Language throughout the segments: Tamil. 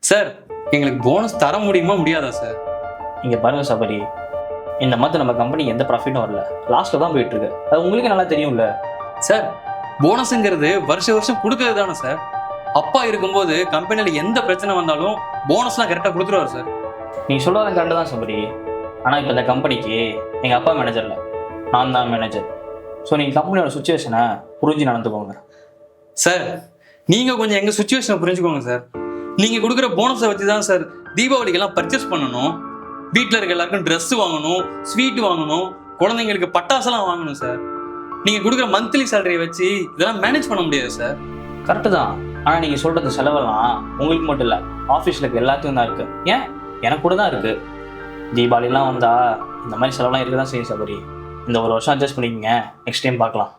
சார் எங்களுக்கு போனஸ் தர முடியுமா முடியாதா சார்? இங்கே பாருங்க சபரி, இந்த மந்த் நம்ம கம்பெனி எந்த ப்ராஃபிட்டும் வரல, லாஸ்ட்டில் தான் போயிட்டு இருக்கு. அது உங்களுக்கு நல்லா தெரியும்ல சார். போனஸுங்கிறது வருஷம் கொடுக்கறது தானே சார். அப்பா இருக்கும்போது கம்பெனியில் எந்த பிரச்சனை வந்தாலும் போனஸ்லாம் கரெக்டாக கொடுத்துருவாரு சார். நீங்கள் சொல்கிறது கரெக்டு தான் சபரி. ஆனால் இப்போ இந்த கம்பெனிக்கு எங்கள் அப்பா மேனேஜர் இல்லை, நான் தான் மேனேஜர். ஸோ நீங்கள் கம்பெனியோட சுச்சுவேஷனை புரிஞ்சு நடந்துக்கோங்க சார். நீங்கள் கொஞ்சம் எங்கள் சுச்சுவேஷனை புரிஞ்சுக்கோங்க சார். நீங்கள் கொடுக்குற போனஸை வச்சு தான் சார் தீபாவளிக்கெல்லாம் பர்ச்சேஸ் பண்ணணும், வீட்டில் இருக்க எல்லாருக்கும் ட்ரெஸ் வாங்கணும், ஸ்வீட் வாங்கணும், குழந்தைங்களுக்கு பட்டாசெல்லாம் வாங்கணும் சார். நீங்கள் கொடுக்குற மந்த்லி சேலரியை வச்சு இதெல்லாம் மேனேஜ் பண்ண முடியாது சார். கரெக்டு தான். ஆனால் நீங்கள் சொல்கிறது செலவெல்லாம் உங்களுக்கு மட்டும் இல்லை, ஆஃபீஸில் இருக்க எல்லாத்தையும் தான் இருக்குது. ஏன் எனக்கு கூட தான் இருக்குது. தீபாவளிலாம் வந்தால் இந்த மாதிரி செலவெல்லாம் இருக்க தான் செய்யும் சபரி. இந்த ஒரு வருஷம் அட்ஜஸ்ட் பண்ணிக்கங்க, நெக்ஸ்ட் டைம் பார்க்கலாம்.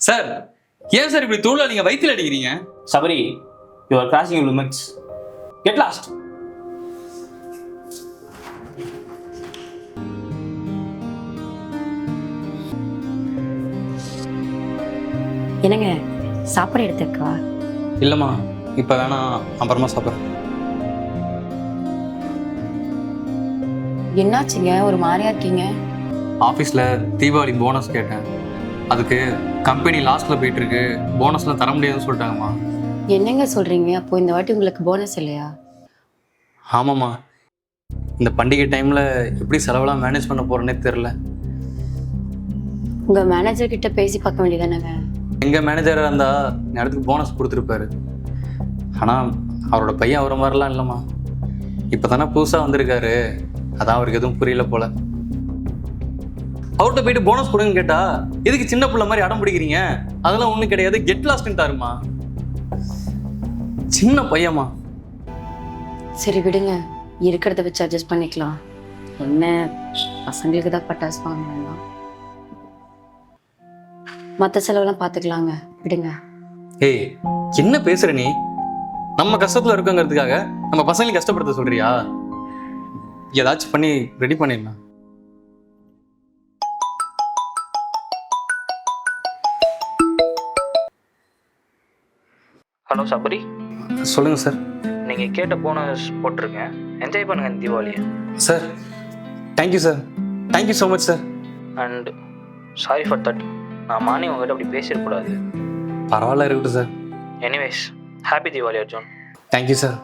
சார் ஏன் சார் இப்படி தொழில் நீங்கள் வயிற்றில் அடிக்கிறீங்க? Sabari, you are crossing your limits. Get lost. என்னங்க சாப்பாடு எடுத்துக்கவா? இல்லைம்மா, இப்போ வேணாம், அப்புறமா சாப்பிட்றேன். என்னாச்சுங்க ஒரு மாதிரியா இருக்கீங்க? ஆஃபீஸில் தீபாவளி போனஸ் கேட்டேன், அதுக்கு கம்பெனி லாஸ்ட்டில் போயிட்டுருக்கு, போனஸ்லாம் தர முடியாதுன்னு சொல்லிட்டாங்கம்மா. என்னங்க சொல்றீங்க? அப்போ இந்த வாட்டி உங்களுக்கு போனஸ் இல்லையா? ஆமாம்மா, இந்த பண்டிகை டைமில் எப்படி செலவெல்லாம் மேனேஜ் பண்ண போகிறேன்னே தெரில. உங்க மேனேஜர் கிட்ட பேசி பார்க்க வேண்டியதானங்க? எங்கள் மேனேஜராக இருந்தால் நேரத்துக்கு போனஸ் கொடுத்துருப்பாரு. ஆனால் அவரோட பையன் அவரை மாதிரிலாம் இல்லைம்மா. இப்போ தானே புதுசாக வந்திருக்காரு, அதான் அவருக்கு எதுவும் புரியல போல. அவர்கிட்ட போயிட்டு போனஸ் கொடுங்கன்னு கேட்டா எதுக்கு சின்ன பிள்ளை மாதிரி அடம் பிடிக்கிறீங்க, அதெல்லாம் ஒன்றும் கிடையாது, கெட் லாஸ்ட்ன்ட்டாருமா. சின்ன பையம்மா. சரி விடுங்க, இருக்கிறத வச்சு அட்ஜஸ்ட் பண்ணிக்கலாம். என்ன பசங்களுக்கு தான் பட்டாசு வாங்கலாம், மற்ற செலவெல்லாம் பார்த்துக்கலாங்க, விடுங்க. ஏய் என்ன பேசுற நீ? நம்ம கஷ்டத்துல இருக்கோங்கிறதுக்காக நம்ம பசங்களையும் கஷ்டப்படுத்த சொல்றியா? ஏதாச்சும் பண்ணி ரெடி பண்ணிடலாம். ஹலோ சபரி, சொல்லுங்க சார். நீங்கள் கேட்ட போனஸ் போட்டிருக்கேன், என்ஜாய் பண்ணுங்க இந்த தீபாவளியை. Sir thank you sir, thank you so much sir. And sorry for that, நான் மார்னிங் உங்கள்கிட்ட அப்படி பேசிடக்கூடாது. பரவாயில்ல, இருக்கட்டும் sir. Anyways, happy Deepavali Arjun. Thank you sir.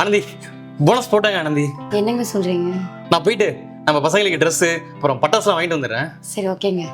Anandhi, bonus போட்டாங்க ஆனந்தி. என்னங்க சொல்றீங்க? நான் போயிட்டு நம்ம பசங்களுக்கு ட்ரெஸ்ஸு அப்புறம் பட்டாசுலாம் வாங்கிட்டு வந்துடுறேன். சரி ஓகேங்க.